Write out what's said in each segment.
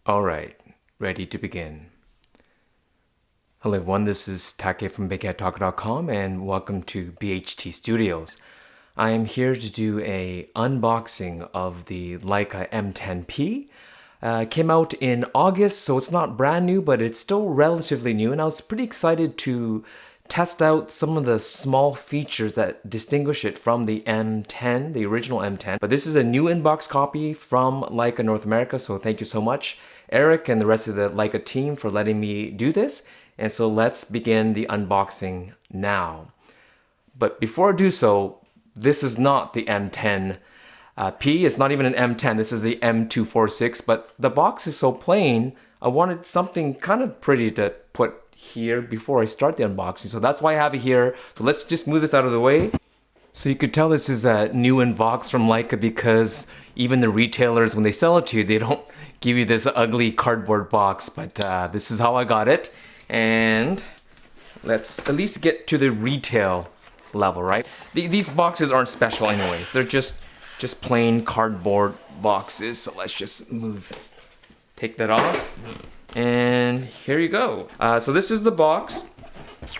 Alright, ready to begin. Hello everyone, this is Take from bigheadtaco.com and welcome to BHT Studios. I am here to do a unboxing of the Leica M10P. Came out in August, so it's not brand new, but it's still relatively new, and I was pretty excited to test out some of the small features that distinguish it from the M10, the original M10. But this is a new inbox copy from Leica North America, so thank you so much, Eric and the rest of the Leica team, for letting me do this. And so let's begin the unboxing now. But before I do so, this is not the M10P, it's not even an M10, this is the M246, but the box is so plain, I wanted something kind of pretty to put here before I start the unboxing. So that's why I have it here. So let's just move this out of the way. So you could tell this is a new inbox from Leica because even the retailers, when they sell it to you, they don't give you this ugly cardboard box, but this is how I got it. And let's at least get to the retail level, right? These boxes aren't special anyways. They're just plain cardboard boxes. So let's just take that off. And here you go. So this is the box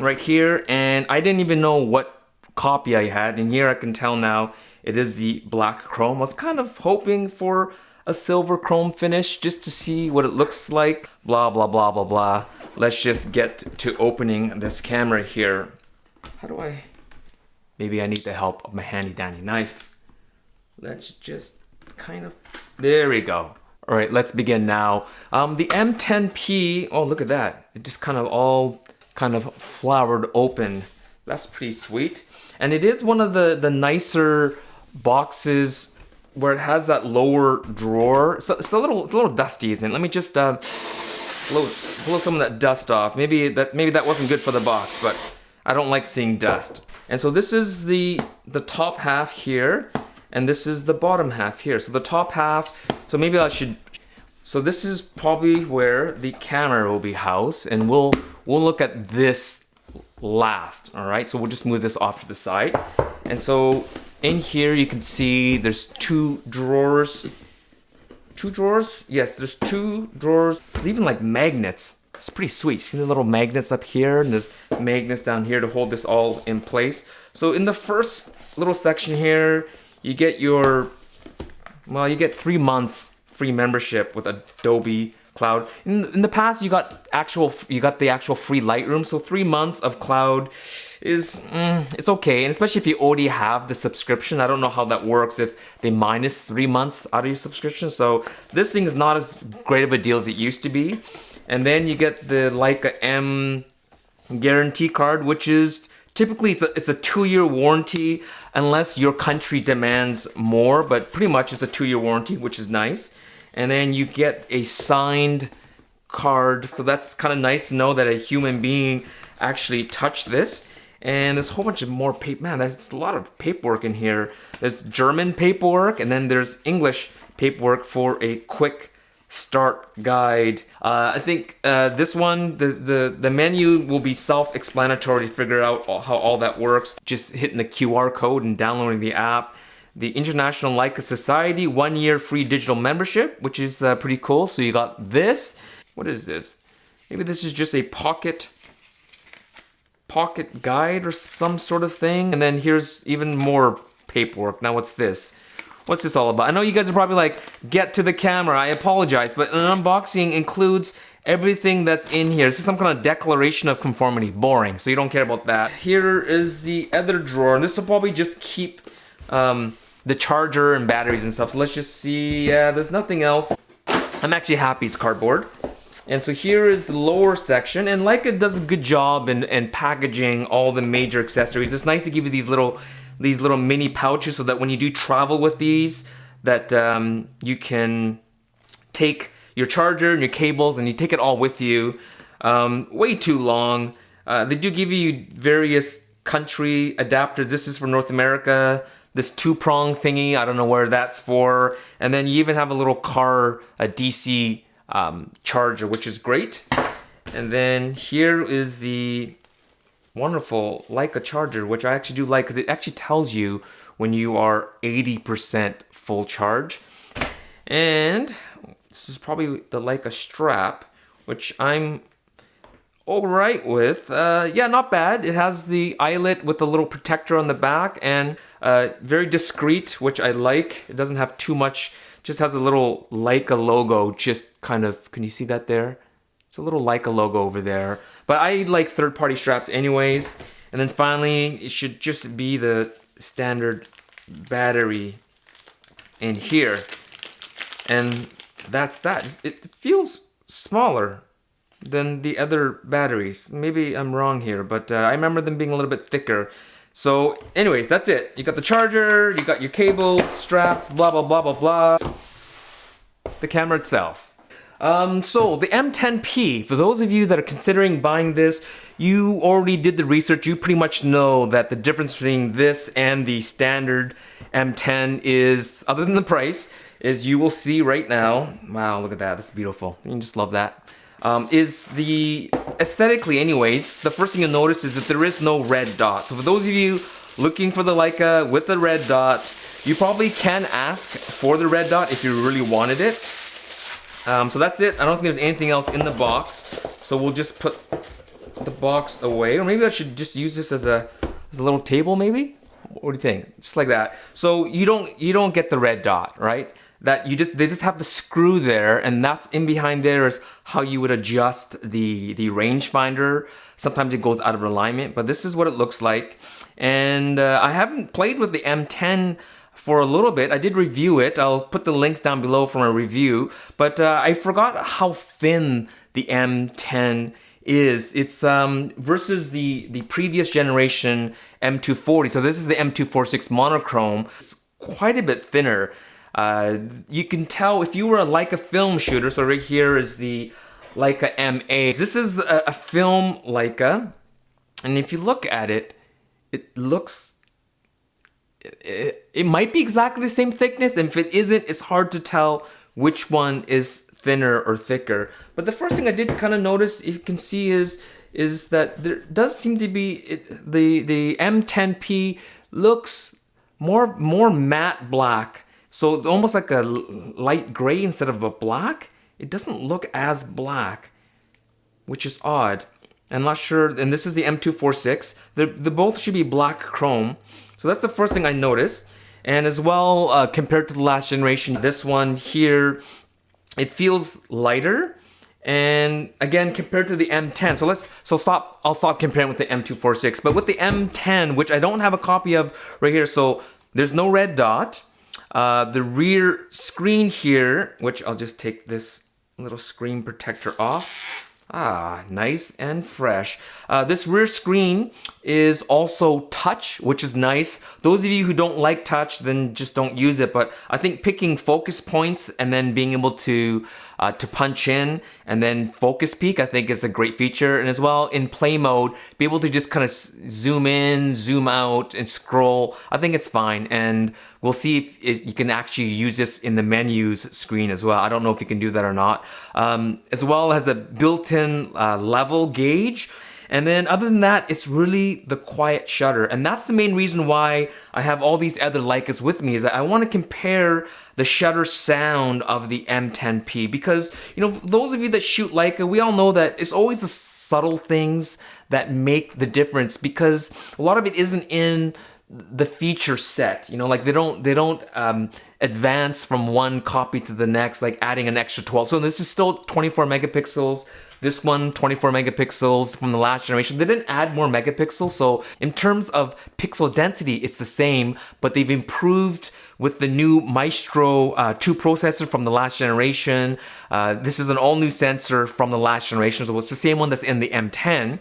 right here, and I didn't even know what copy I had. And here I can tell now it is the black chrome. I was kind of hoping for a silver chrome finish just to see what it looks like. Blah, blah, blah, blah, blah. Let's just get to opening this camera here. How do I? Maybe I need the help of my handy dandy knife. Let's just kind of, there we go. All right, let's begin now. The M10P, oh, look at that. It just kind of all flowered open. That's pretty sweet. And it is one of the nicer boxes where it has that lower drawer. It's a little dusty, isn't it? Let me just blow some of that dust off. Maybe that wasn't good for the box, but I don't like seeing dust. And so this is the top half here, and this is the bottom half here. So the top half, so maybe I should, so this is probably where the camera will be housed, and we'll look at this last, all right? So we'll just move this off to the side. And so in here you can see there's two drawers. Two drawers? Yes, there's two drawers. There's even like magnets. It's pretty sweet. See the little magnets up here, and there's magnets down here to hold this all in place. So in the first little section here, you get you get 3 months free membership with Adobe Cloud. In the past, you got the actual free Lightroom. So 3 months of Cloud is it's okay, and especially if you already have the subscription. I don't know how that works if they minus 3 months out of your subscription. So this thing is not as great of a deal as it used to be. And then you get the Leica M guarantee card, which is typically it's a 2-year warranty unless your country demands more, but pretty much it's a 2-year warranty, which is nice. And then you get a signed card, so that's kind of nice to know that a human being actually touched this. And there's a whole bunch of more paper. Man, there's a lot of paperwork in here. There's German paperwork, and then there's English paperwork for a quick start guide. I think this one, the menu will be self-explanatory to figure out how all that works. Just hitting the QR code and downloading the app. The International Leica Society 1-year free digital membership, which is pretty cool. So you got this. What is this? Maybe this is just a pocket guide or some sort of thing. And then here's even more paperwork. Now what's this? What's this all about? I know you guys are probably like, get to the camera. I apologize, but an unboxing includes everything that's in here. This is some kind of declaration of conformity. Boring, so you don't care about that. Here is the other drawer, and this will probably just keep the charger and batteries and stuff. So let's just see. Yeah, there's nothing else. I'm actually happy it's cardboard. And so here is the lower section, and Leica does a good job in packaging all the major accessories. It's nice to give you these little mini pouches so that when you do travel with these, that you can take your charger and your cables and you take it all with you. Way too long. They do give you various country adapters. This is for North America. This 2-prong thingy, I don't know where that's for. And then you even have a little a DC charger, which is great. And then here is the wonderful Leica charger, which I actually do like because it actually tells you when you are 80% full charge. And This is probably the Leica strap, which I'm alright with. Yeah, not bad. It has the eyelet with a little protector on the back and very discreet, which I like. It doesn't have too much, just has a little Leica logo, just kind of, can you see that there? It's a little Leica logo over there. But I like third-party straps anyways. And then finally, it should just be the standard battery in here. And that's that. It feels smaller than the other batteries. Maybe I'm wrong here, but I remember them being a little bit thicker. So anyways, that's it. You got the charger, you got your cables, straps, blah, blah, blah, blah, blah. The camera itself. So the M10P, for those of you that are considering buying this, you already did the research. You pretty much know that the difference between this and the standard M10 is, other than the price, is you will see right now. Wow, look at that. That's beautiful. You just love that. Is the aesthetically anyways, the first thing you'll notice is that there is no red dot. So for those of you looking for the Leica with the red dot, you probably can ask for the red dot if you really wanted it. So that's it. I don't think there's anything else in the box. So we'll just put the box away. Or maybe I should just use this as a little table maybe? What do you think? Just like that. So you don't get the red dot, right? That they just have the screw there, and that's in behind there is how you would adjust the rangefinder. Sometimes it goes out of alignment, but this is what it looks like. And I haven't played with the M10 for a little bit. I did review it. I'll put the links down below for my review, but I forgot how thin the M10 is. It's versus the previous generation M240. So this is the M246 monochrome. It's quite a bit thinner. You can tell if you were a Leica film shooter. So right here is the Leica MA. This is a film Leica, and if you look at it, it looks, it might be exactly the same thickness, and if it isn't, it's hard to tell which one is thinner or thicker. But the first thing I did kind of notice, if you can see, is that there does seem to be the M10P looks more matte black. So almost like a light gray instead of a black. It doesn't look as black, which is odd. I'm not sure, and this is the M246. They both should be black chrome. So that's the first thing I noticed. And as well, compared to the last generation, this one here, it feels lighter. And again, compared to the M10, I'll stop comparing with the M246. But with the M10, which I don't have a copy of right here, so there's no red dot. The rear screen here, which I'll just take this little screen protector off. Ah, nice and fresh. This rear screen is also touch, which is nice. Those of you who don't like touch, then just don't use it. But I think picking focus points and then being able to punch in and then focus peak, I think is a great feature. And as well, in play mode, be able to just kind of zoom in, zoom out, and scroll. I think it's fine. And we'll see if you can actually use this in the menus screen as well. I don't know if you can do that or not. As well as a built-in level gauge. And then other than that, it's really the quiet shutter. And that's the main reason why I have all these other Leicas with me, is that I want to compare the shutter sound of the M10P. Because, you know, those of you that shoot Leica, we all know that it's always the subtle things that make the difference, because a lot of it isn't in the feature set, you know, like they don't advance from one copy to the next, like adding an extra 12. So this is still 24 megapixels. This one, 24 megapixels from the last generation. They didn't add more megapixels, so in terms of pixel density, it's the same, but they've improved with the new Maestro 2 processor from the last generation. This is an all-new sensor from the last generation, so it's the same one that's in the M10.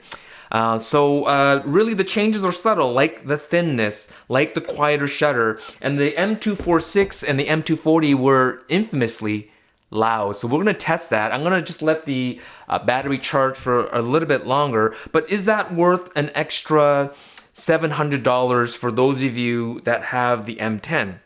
Really the changes are subtle, like the thinness, like the quieter shutter, and the M246 and the M240 were infamously loud. So we're going to test that. I'm going to just let the battery charge for a little bit longer, but is that worth an extra $700 for those of you that have the M10?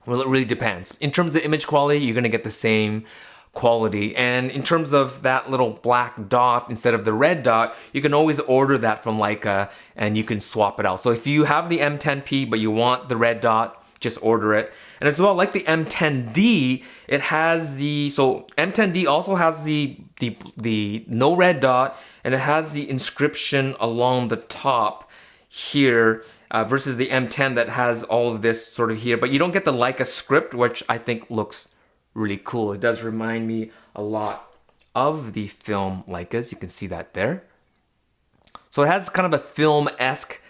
Well, it really depends. In terms of image quality, you're going to get the same quality. And in terms of that little black dot instead of the red dot, you can always order that from Leica and you can swap it out. So if you have the M10P but you want the red dot, just order it. And as well, like the M10D, it has so M10D also has the no red dot, and it has the inscription along the top here, versus the M10 that has all of this sort of here. But you don't get the Leica script, which I think looks really cool. It does remind me a lot of the film Leicas. You can see that there. So it has kind of a film-esque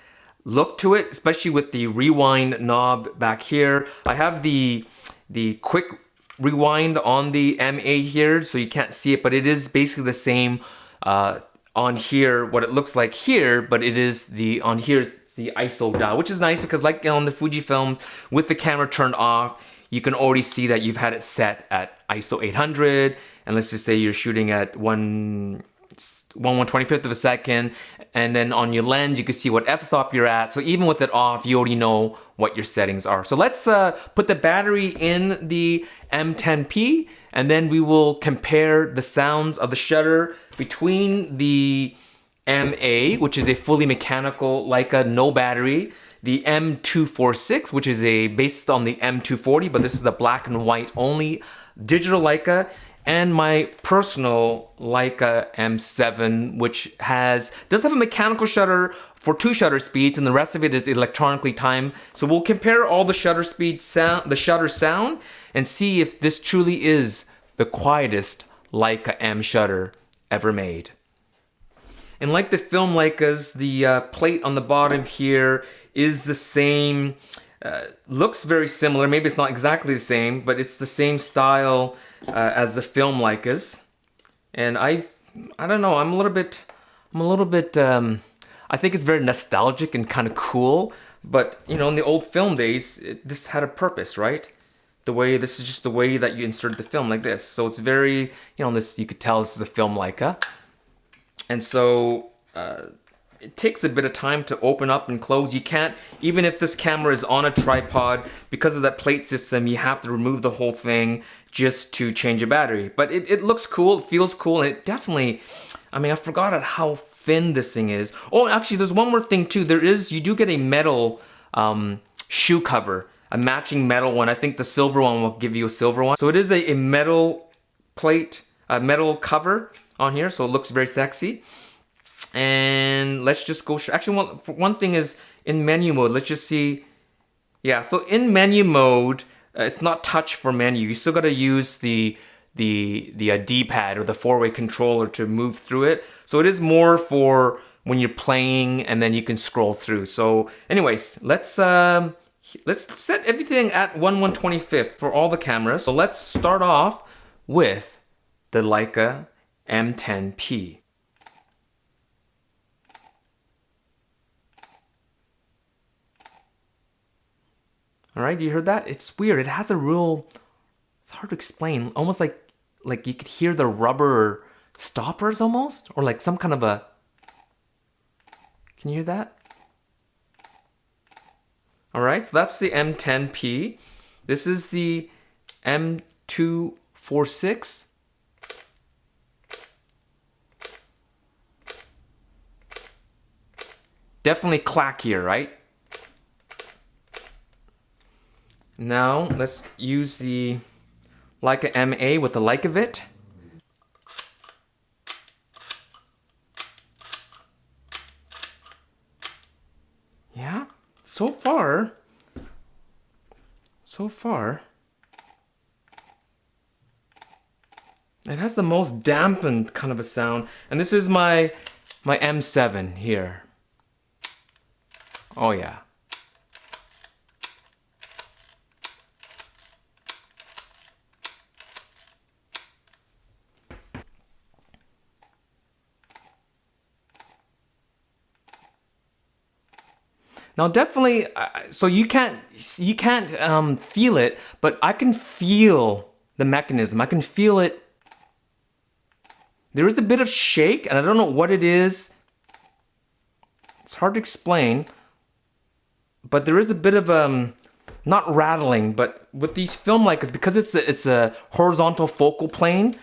look to it, especially with the rewind knob back here. I have the quick rewind on the MA here, so you can't see it, but it is basically the same on here, what it looks like here, but it is on here, it's the ISO dial, which is nice because like on the Fuji films, with the camera turned off, you can already see that you've had it set at ISO 800, and let's just say you're shooting at 1/125th of a second, and then on your lens you can see what f-stop you're at. So even with it off, you already know what your settings are. So let's put the battery in the M10P, and then we will compare the sounds of the shutter between the MA, which is a fully mechanical Leica, no battery, the M246, which is based on the M240, but this is the black and white only digital Leica, and my personal Leica M7, which does have a mechanical shutter for 2 shutter speeds, and the rest of it is electronically timed. So we'll compare all the shutter speed the shutter sound, and see if this truly is the quietest Leica M shutter ever made. And like the film Leicas, the plate on the bottom here is the same, looks very similar. Maybe it's not exactly the same, but it's the same style as the film Leicas. And I don't know, I'm a little bit, I think it's very nostalgic and kind of cool, but you know, in the old film days, this had a purpose, right? This is just the way that you insert the film like this. So it's very, you know, you could tell this is a film Leica. And so it takes a bit of time to open up and close. You can't, even if this camera is on a tripod, because of that plate system, you have to remove the whole thing just to change a battery. But it looks cool, it feels cool, and it definitely, I mean, I forgot how thin this thing is. Oh, actually, there's one more thing too. You do get a metal shoe cover, a matching metal one. I think the silver one will give you a silver one. So it is a metal plate, a metal cover on here, so it looks very sexy. And let's just go, actually one thing is in menu mode, let's just see. Yeah, so in menu mode, it's not touch for menu. You still gotta use the D-pad or the 4-way controller to move through it. So it is more for when you're playing and then you can scroll through. So anyways, let's set everything at 1/125th for all the cameras. So let's start off with the Leica M10P. All right, you heard that? It's weird. It has it's hard to explain. Almost like you could hear the rubber stoppers almost, or like some kind of can you hear that? All right, so that's the M10P. This is the M246. Definitely clackier, right? Now let's use the Leica MA with the Leicavit. Yeah, so far, it has the most dampened kind of a sound. And this is my M7 here. Oh yeah. Now definitely, so you can't feel it, but I can feel the mechanism. I can feel it. There is a bit of shake, and I don't know what it is. It's hard to explain, but there is a bit of not rattling, but with these film Leicas, because it's a horizontal focal plane,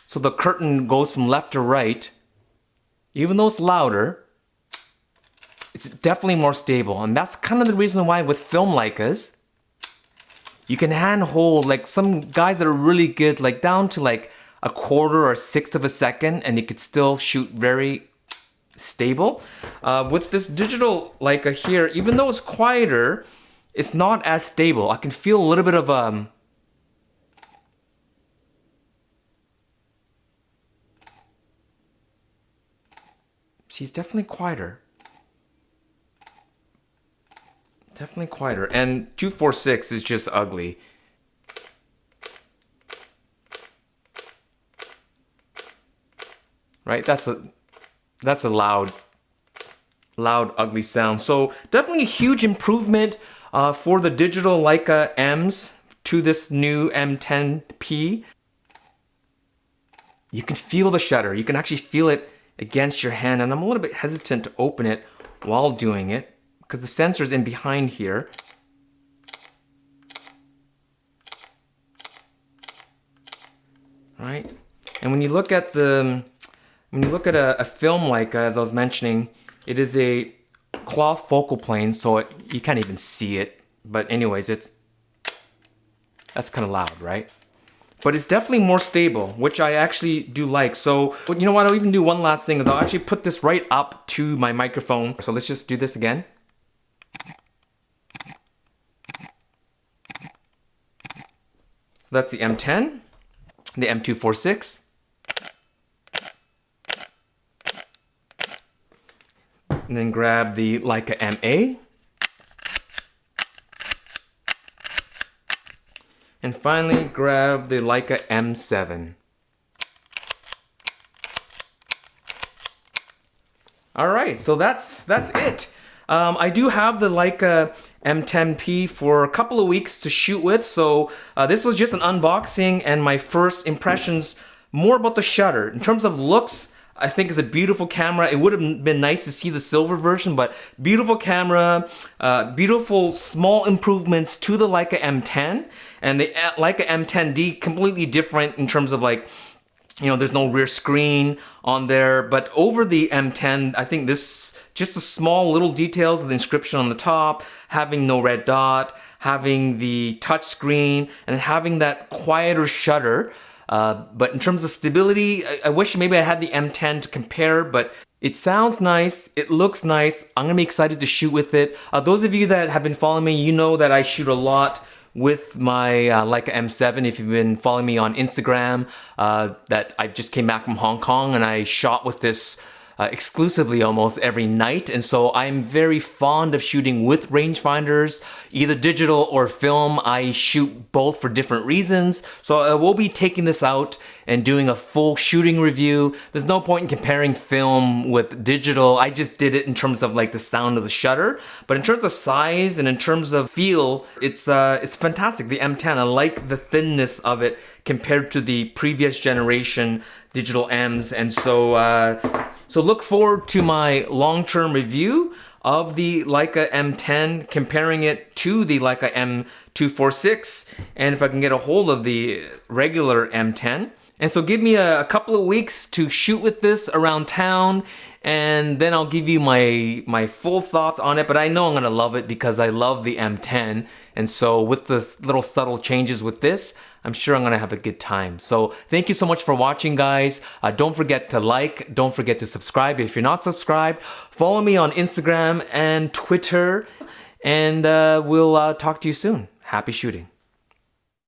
so the curtain goes from left to right. Even though it's louder, it's definitely more stable, and that's kind of the reason why with film Leicas, You can hand hold, like some guys that are really good, like down to like a quarter or a sixth of a second, and you could still shoot very stable. With this digital Leica here, even though it's quieter, it's not as stable. I can feel a little bit of she's definitely quieter. Definitely quieter. And 246 is just ugly. Right? That's a loud, ugly sound. So definitely a huge improvement for the digital Leica M's to this new M10P. You can feel the shutter. You can actually feel it against your hand, and I'm a little bit hesitant to open it while doing it because the sensor's in behind here. Right? And when you look at a film Leica, as I was mentioning, it is a cloth focal plane, so you can't even see it. But anyways, that's kind of loud, right? But it's definitely more stable, which I actually do like. So, you know what, I'll even do one last thing, is I'll actually put this right up to my microphone. So let's just do this again. So that's the M10, the M246. And then grab the Leica MA. And finally, grab the Leica M7. All right, so that's it. I do have the Leica M10P for a couple of weeks to shoot with, so this was just an unboxing and my first impressions more about the shutter. In terms of looks, I think it's a beautiful camera. It would have been nice to see the silver version, but beautiful camera, beautiful small improvements to the Leica M10, and the Leica M10D completely different in terms of like, you know, there's no rear screen on there, but over the M10, I think this, just the small little details of the inscription on the top, having no red dot, having the touch screen, and having that quieter shutter. But in terms of stability, I wish maybe I had the M10 to compare, but it sounds nice, it looks nice. I'm gonna be excited to shoot with it. Those of you that have been following me, you know that I shoot a lot with my Leica M7. If you've been following me on Instagram, that I just came back from Hong Kong and I shot with this exclusively almost every night, and so I'm very fond of shooting with rangefinders, either digital or film. I shoot both for different reasons, so I will be taking this out and doing a full shooting review. There's no point in comparing film with digital. I just did it in terms of like the sound of the shutter, but in terms of size and in terms of feel, it's fantastic. The M10, I like the thinness of it compared to the previous generation digital M's, and so look forward to my long-term review of the Leica M10, comparing it to the Leica M246, and if I can get a hold of the regular M10. And so give me a couple of weeks to shoot with this around town, and then I'll give you my full thoughts on it. But I know I'm gonna love it because I love the M10, and so with the little subtle changes with this, I'm sure I'm gonna have a good time. So thank you so much for watching, guys. Don't forget to like, don't forget to subscribe if you're not subscribed. Follow me on Instagram and Twitter, and we'll talk to you soon. Happy shooting.